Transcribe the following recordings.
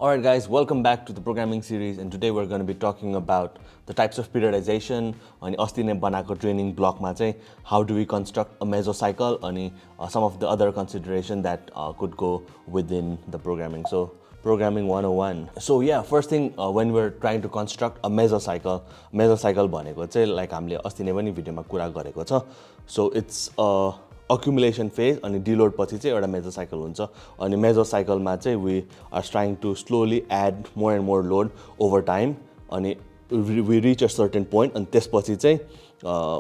Alright guys, welcome back to the programming series, and today we're going to be talking about the types of periodization अनि अस्ति नै बनाएको training block मा चाहिँ how do we construct a mesocycle अनि some of the other consideration that could go within the programming. So programming 101. So yeah, first thing when we're trying to construct a mesocycle भनेको चाहिँ like हामीले अस्ति नै पनि भिडियोमा कुरा गरेको छ. So it's a accumulation phase अनि deload पछि चाहिँ एउटा mesocycle हुन्छ अनि mesocycle मा चाहिँ we are trying to slowly add more and more load over time अनि we reach a certain point and त्यसपछि चाहिँ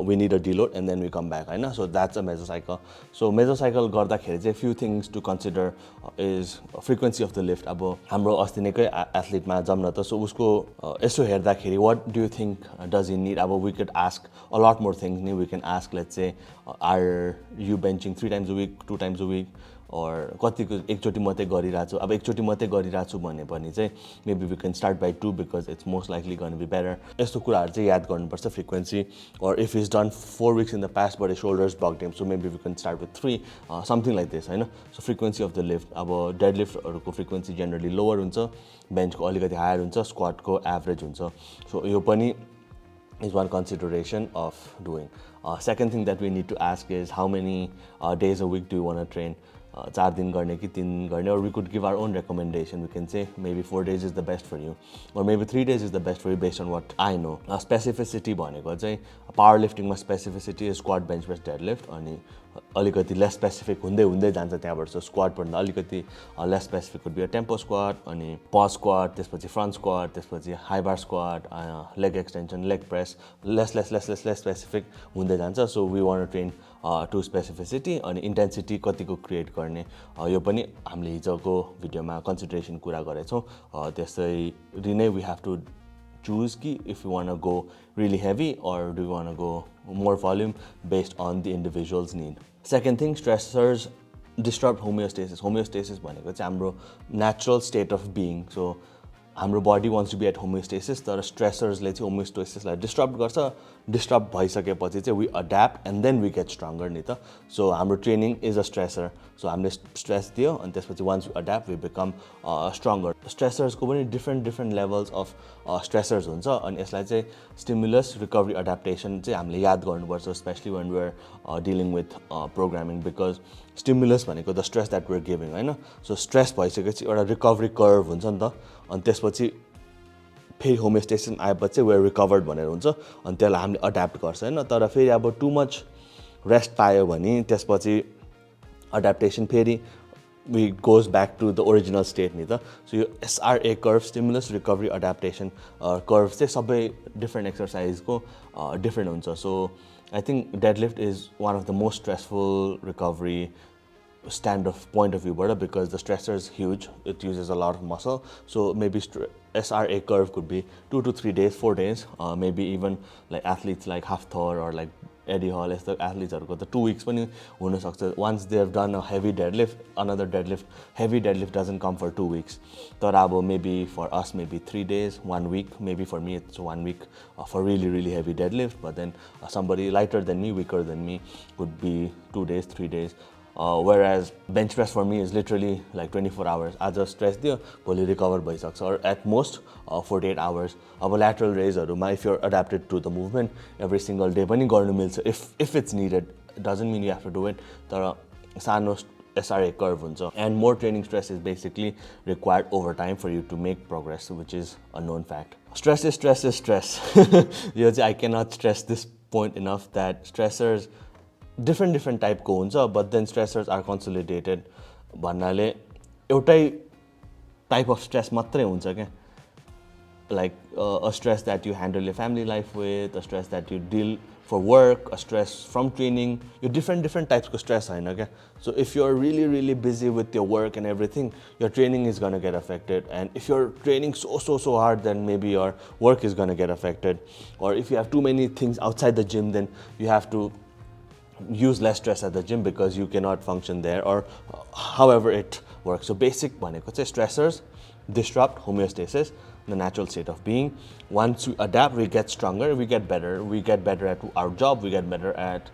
we need a deload and then we come back Hahn. So that's a mesocycle. So mesocycle गर्दाखेरि चाहिँ few things to consider is frequency of the lift. अब हाम्रो अस्ति नैकै athlete मा जाम न त so उसको यसो हेर्दाखेरि what do you think does he need? अब we could ask a lot more things नि. We can ask, let's say, are you benching 3 times a week, 2 times a week, or कतिको एकचोटी मात्रै गरिराछु. अब एकचोटी मात्रै गरिराछु भने पनि चाहिँ maybe we can start by 2 because it's most likely going to be better. यस्तो कुराहरु चाहिँ याद गर्नुपर्छ frequency. Or if he's done 4 weeks in the past but his shoulders bugged him, so maybe we can start with 3, something like this Hahn. So frequency of the lift. अब deadlift हरुको frequency generally lower हुन्छ, bench को अलिकति higher हुन्छ, squat को average हुन्छ. So यो पनि is one consideration of doing. Second thing that we need to ask is how many days a week do you want to train? 4 दिन गर्ने कि 3 दिन गर्ने, or we could give our own recommendation. We can say maybe 4 days is the best for you, or maybe 3 days is the best for you based on what I know. Specificity भनेको चाहिँ powerlifting मा specificity is squat, bench press, deadlift अनि अलिकति less specific हुँदै हुँदै जान्छ त्यहाँबाट. So squat भन्दा अलिकति less specific would be a tempo squat अनि pause squat, त्यसपछि front squat, त्यसपछि high bar squat, leg extension, leg press, less specific हुँदै जान्छ. So we want to train to specificity अनि intensity कतिको create गर्ने यो पनि हामीले हिजोको भिडियोमा consideration कुरा गरेछौँ. त्यसैले नै we have to choose ki if you want to go really heavy or do you want to go more volume based on the individual's need. Second thing, stressors disrupt homeostasis. Homeostasis भनेको चाहिँ हाम्रो natural state of being. So हाम्रो body wants to be at homeostasis, तर stressors ले चाहिँ homeostasis लाई disrupt गर्छ. Disrupt भइसकेपछि चाहिँ we adapt and then we get stronger नि त. So हाम्रो training is a stressor. So हामीले stress दियो अनि त्यसपछि once we adapt we become stronger. Stressors को पनि different levels of stressors हुन्छ अनि यसलाई चाहिँ stimulus, recovery, adaptation चाहिँ हामीले याद गर्नुपर्छ, especially when we're dealing with programming, because stimulus भनेको the stress that we're giving Hahn. So stress भइसकेपछि एउटा recovery curve हुन्छ नि त अनि त्यसपछि फेरि होमियोस्टेसिस आएपछि we're recovered भनेर हुन्छ अनि त्यसलाई हामीले अड्याप्ट गर्छ हैन. तर फेरि अब टु मच रेस्ट पायो भने त्यसपछि adaptation फेरि we goes back to the original state नि त. So यो SRA curve, stimulus, recovery, adaptation curve चाहिँ सबै different exercise को different हुन्छ. So I think deadlift is one of the most stressful recovery stand of point of view because the stressor is huge. It uses a lot of muscle. So maybe SRA curve could be 2 to 3 days, 4 days, maybe even like athletes like Hafthor or like Eddie Hall, as the athletes are got the 2 weeks पनि हुन सक्छ. Once they have done a heavy deadlift, another deadlift, heavy deadlift doesn't come for 2 weeks. तर अब maybe for us maybe 3 days, 1 week, maybe for me it's 1 week for really heavy deadlift, but then somebody lighter than me, weaker than me would be 2 days, 3 days. Whereas bench press for me is literally like 24 hours. As a stress दियो भोलि recover भइसक्छ, or at most 48 hours. अब lateral raise if you're adapted to the movement every single day पनि गर्नु मिल्छ if it's needed. It doesn't mean you have to do it. तर सानो SRA curve हुन्छ. And more training stress is basically required over time for you to make progress, which is a known fact. Stress is stress. I cannot stress this point enough that stressors different type को हुन्छ, but then stressors are consolidated भन्नाले एउटै type of stress मात्रै हुन्छ के. Like a stress that you handle your family life with, a stress that you deal for work, a stress from training. You different types of stress हैन के. So if you're really busy with your work and everything, your training is going to get affected. And if you're training so hard, then maybe your work is going to get affected. Or if you have too many things outside the gym, then you have to use less stress at the gym because you cannot function there, or however it works. So basic भनेको चाहिँ stressors disrupt homeostasis, the natural state of being. Once we adapt, we get stronger, we get better at our job, we get better at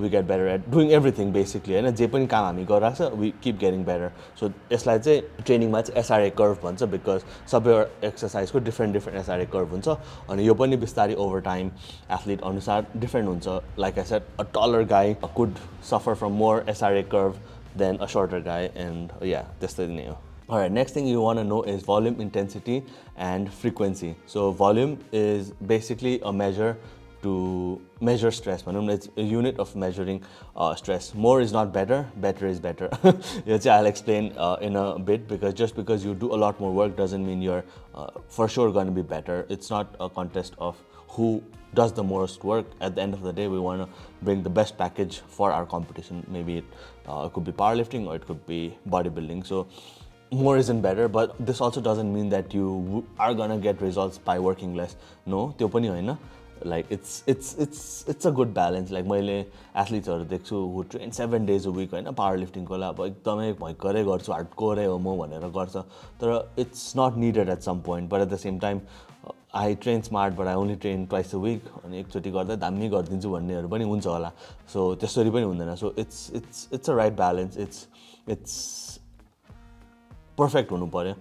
we get better at doing everything basically हैन जे पनि काम हामी गरिरहेको छ we keep getting better so यसलाई चाहिँ ट्रेनिङमा चाहिँ SRA curve भन्छ because सबै एक्सरसाइजको डिफरेन्ट SRA curve हुन्छ अनि यो पनि बिस्तारै ओभर टाइम एथलीट अनुसार डिफरेन्ट हुन्छ like I said a taller guy could suffer from more SRA curve than a shorter guy and yeah त्यस्तै नै हो. Alright, next thing you want to know is volume, intensity, and frequency. So volume is basically a measure to measure stress. It's a unit of measuring stress. More is not better, better is better. I'll explain in a bit because just because you do a lot more work doesn't mean you're for sure going to be better. It's not a contest of who does the most work. At the end of the day, we want to bring the best package for our competition. Maybe it could be powerlifting or it could be bodybuilding. So more isn't better, but this also doesn't mean that you are gonna get results by working less. No, त्यो पनि हैन. Like it's a good balance. Like मैले एथलीट्सहरु देख्छु who train 7 days a week Hahn powerlifting को लागि अब एकदमै भयंकरै गर्छु हार्डकोरै हो म भनेर गर्छ तर it's not needed at some point, but at the same time I train smart but I only train twice a week अनि एकचोटी गर्दा दामी गर्दिन्छु भन्नेहरु पनि हुन्छ होला. So त्यसरी पनि हुँदैन. So it's a right balance. It's perfect हुनु पर्यो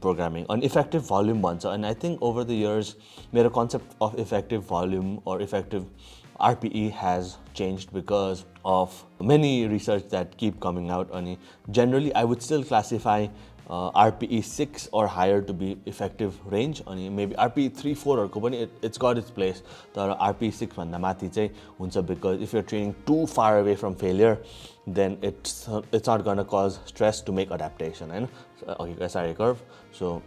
programming. An effective volume भन्छ and I think over the years मेरो concept of effective volume or effective RPE has changed because of many research that keep coming out and generally I would still classify RPE 6 or higher to be effective range and maybe RPE 3-4 or पनि it's got its place तर RPE 6 भन्दा माथि चाहिँ हुन्छ because if you're training too far away from failure then it's not going to cause stress to make adaptation and okay SRA curve. So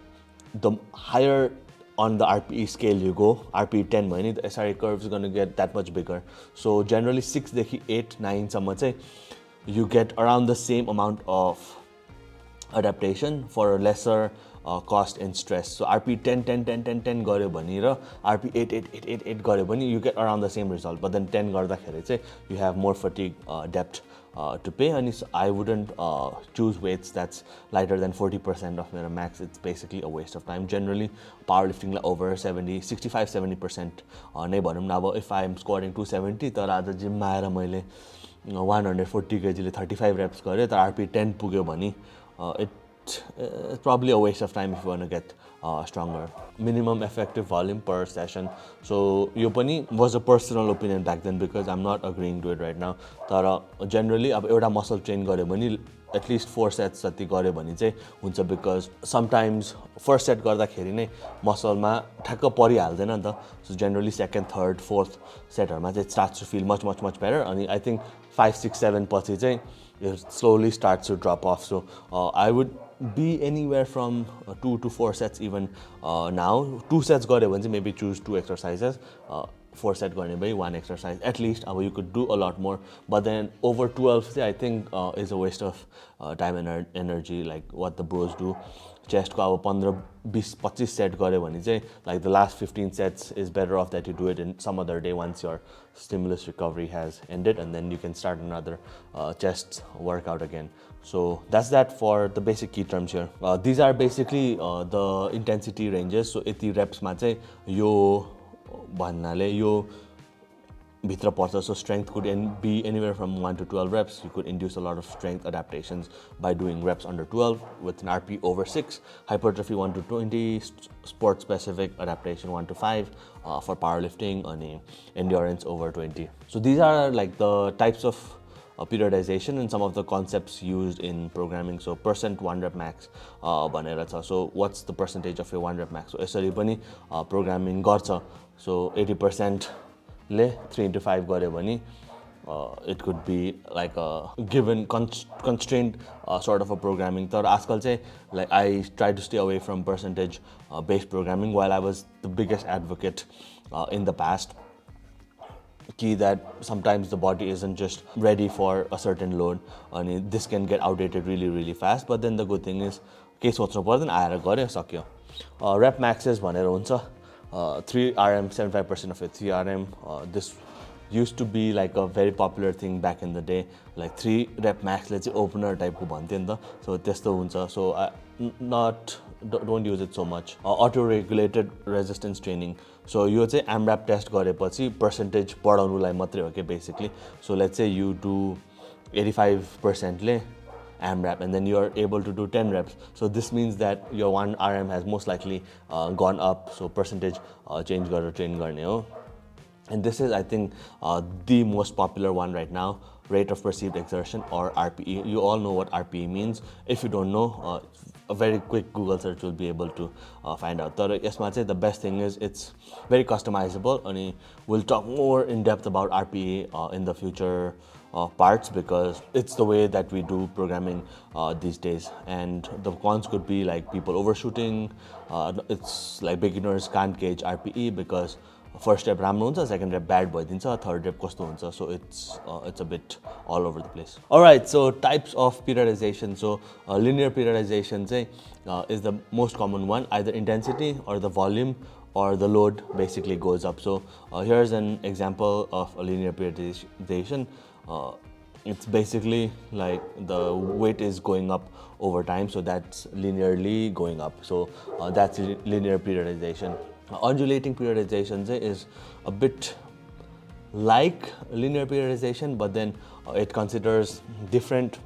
the higher on the RPE scale you go, RPE 10 भयो नि the SRA curve is going to get that much bigger. So generally 6 देखि 8 9 सम्म चाहिँ you get around the same amount of adaptation for a lesser cost and stress. So RPE 10 10 10 10 10 गर्यो भने र RPE 8 8 8 8 8 गर्यो भने you get around the same result, but then 10 गर्दाखेरि चाहिँ you have more fatigue depth to pay and I wouldn't choose weights that's lighter than 40% of my max. It's basically a waste of time. Generally powerlifting like over 65-70% नै भनौं न अब if I am squatting 270 तर आज gym मा आएर मैले 140 kg ले 35 reps गरे तर RPE 10 पुग्यो भने it's probably a waste of time if you want to get stronger. Minimum effective volume per session. So यो पनि was a personal opinion back then because I'm not agreeing to it right now. तर generally अब एउटा muscle train गर्यो भने at least 4 sets जति गर्यो भने चाहिँ हुन्छ because sometimes first set गर्दाखेरि नै muscle मा ठ्याक्क परिहाल्दैन नि त. So generally second, third, fourth set हरुमा चाहिँ it starts to feel much better and I think 5 6 7 पछि चाहिँ it slowly starts to drop off. So I would be anywhere from 2 to 4 sets even now. 2 sets गर्यो भने चाहिँ maybe choose 2 exercises. 4 set गर्ने भए 1 exercise at least. You could do a lot more, but then over 12 I think is a waste of time and energy like what the bros do. Chest को अब 15 20 25 set गर्यो भने चाहिँ like the last 15 sets is better off that you do it in some other day once your stimulus recovery has ended and then you can start another chest workout again. So that's that for the basic key terms here. These are basically the intensity ranges. So Yati reps मा चाहिँ यो भन्नाले यो भित्र पर्छ. So strength could be anywhere from 1 to 12 reps. You could induce a lot of strength adaptations by doing reps under 12 with an RP over 6, hypertrophy 1 to 20, sport specific adaptation 1 to 5 for powerlifting and endurance over 20. So these are like the types of periodization and some of the concepts used in programming. So percent 1 rep max भनेर छ. So what's the percentage of your 1 rep max? So यसरी पनि programming गर्छ. So 80% ले 3 into 5 गर्यो भने it could be like a given constrained sort of a programming. तर आजकल चाहिँ like I try to stay away from percentage based programming while I was the biggest advocate in the past. Key that sometimes the body isn't just ready for a certain load and this can get outdated really fast, but then the good thing is के सोच्नु पर्दैन आएर गरे सक्यो. Rep maxes भनेर हुन्छ 3 RM 75% of it 3 RM. This used to be like a very popular thing back in the day, like 3 rep max ले चाहिँ opener type को भन्थ्यो नि त. So त्यस्तो हुन्छ. So not don't use it so much. Auto-regulated resistance training. So यो चाहिँ AMRAP test गरेपछि percentage बढाउनुलाई मात्रै हो के basically. So let's say you do 85% ले AMRAP and then you are able to do 10 reps. So this means that your 1 RM has most likely gone up. So percentage change गरेर train गर्ने हो. And this is, I think, the most popular one right now, rate of perceived exertion, or RPE. You all know what RPE means. If you don't know, a very quick Google search will be able to find out. But यसमा चाहिँ the best thing is it's very customizable, and we'll talk more in depth about RPE in the future parts, because it's the way that we do programming these days. And the cons could be like people overshooting. It's like beginners can't gauge RPE because first rep राम्रो हुन्छ, second rep bad भइदिन्छ, third rep कस्तो हुन्छ. So it's a bit all over the place. Alright, so types of periodization. So linear periodization is the most common one. Either intensity or the volume or the load basically goes up. So here's an example of a linear periodization. It's basically like the weight is going up over time, so that's linearly going up. So that's linear periodization. Undulating periodization is a bit like linear periodization, but then it considers different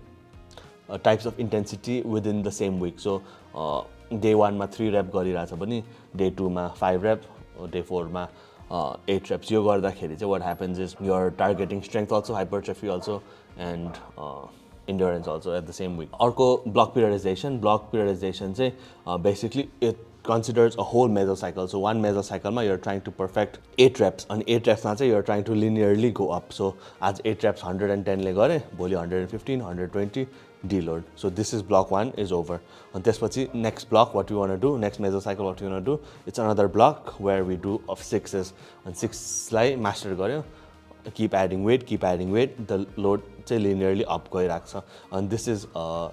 types of intensity within the same week. So day 1 ma 3 rep गरिरहेछ भने day 2 ma 5 rep, day 4 ma 8 reps. यो गर्दाखेरि चाहिँ what happens is you're targeting strength also, hypertrophy also, and endurance also at the same week. अर्को block periodization. Block periodization चाहिँ basically it considers a whole mesocycle. So one mesocycle you're trying to perfect 8 reps, and 8 reps you're trying to linearly go up. So as 8 reps 110 le gare, boli 115, 120 deload. So this is block 1 is over. And त्यसपछि next block, what we want to do, next mesocycle, what we want to do, it's another block where we do of 6s, and 6 lai master garyo. Keep adding weight, the load linearly up gaiरहेको. And this is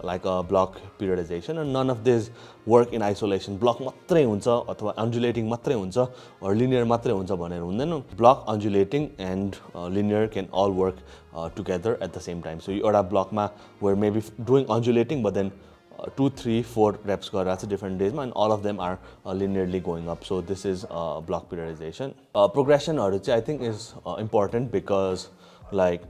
like a block periodization, and none of this work in isolation. Block मात्रै हुन्छ अथवा undulating मात्रै हुन्छ or linear मात्रै हुन्छ भनेर हुँदैन. Block, undulating and linear can all work together at the same time. So एउटा blockमा we're maybe doing undulating, but then 2, 3, 4 reps गरिरहेको different days, and all of them are linearly going up. So this is block periodization. Progression I think is important, because like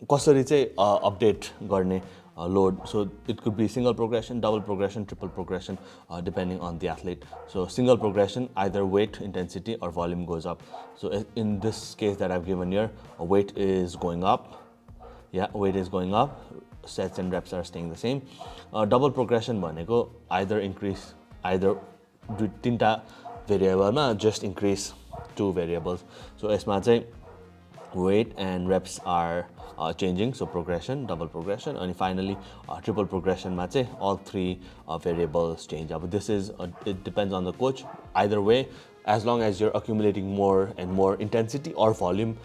कसरी चाहिँ update गर्ने load. So it could be single progression, double progression, triple progression, depending on the athlete. So single progression, either weight, intensity, or volume goes up. So in this case that I've given here, weight is going up. Yeah, weight is going up. Sets and reps are staying the same. Double progression भनेको either increase, either तीनटा variable just increase 2 variables. So यसमा चाहिँ weight and reps are changing. So progression, double progression, and finally triple progression मा चाहिँ all 3 variables change. But this is it depends on the coach. Either way, as long as you're accumulating more and more intensity or volume,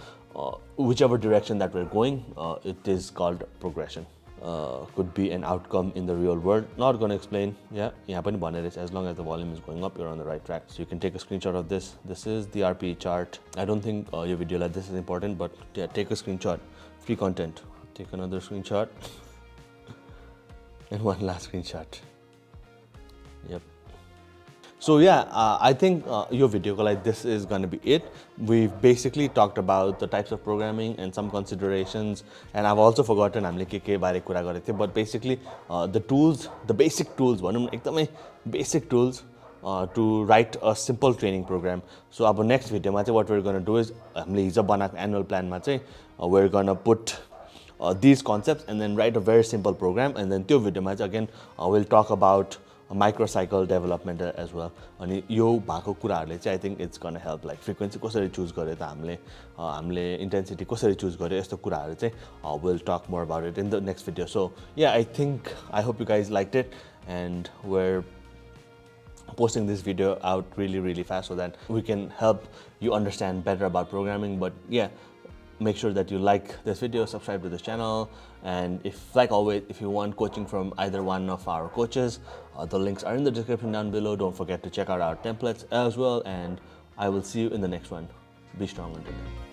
whichever direction that we're going, it is called progression. Could be an outcome in the real world. Not going to explain. Yeah, यहाँ पनि भनेर as long as the volume is going up, you're on the right track. So you can take a screenshot of this. This is the RPE chart. I don't think your video like this is important, but yeah, take a screenshot. Free content. Take another screenshot. And one last screenshot. Yep. So yeah, I think your video like this is going to be it. We've basically talked about the types of programming and some considerations, and I've also forgotten but basically the tools, the basic tools, basic tools to write a simple training program. So our next video what we're going to do is annual plan we're going to put these concepts and then write a very simple program, and then त्यो video again we'll talk about microcycle development as well. अनि यो भएको कुराहरुले चाहिँ I think it's going to help, like frequency कसरी choose गरे त हामीले intensity कसरी choose गरे, यस्तो कुराहरु चाहिँ we'll talk more about it in the next video. So yeah, I hope you guys liked it, and we're posting this video out really fast so that we can help you understand better about programming. But yeah, make sure that you like this video, subscribe to this channel, and if, like always, if you want coaching from either one of our coaches, the links are in the description down below. Don't forget to check out our templates as well, and I will see you in the next one. Be strong until then.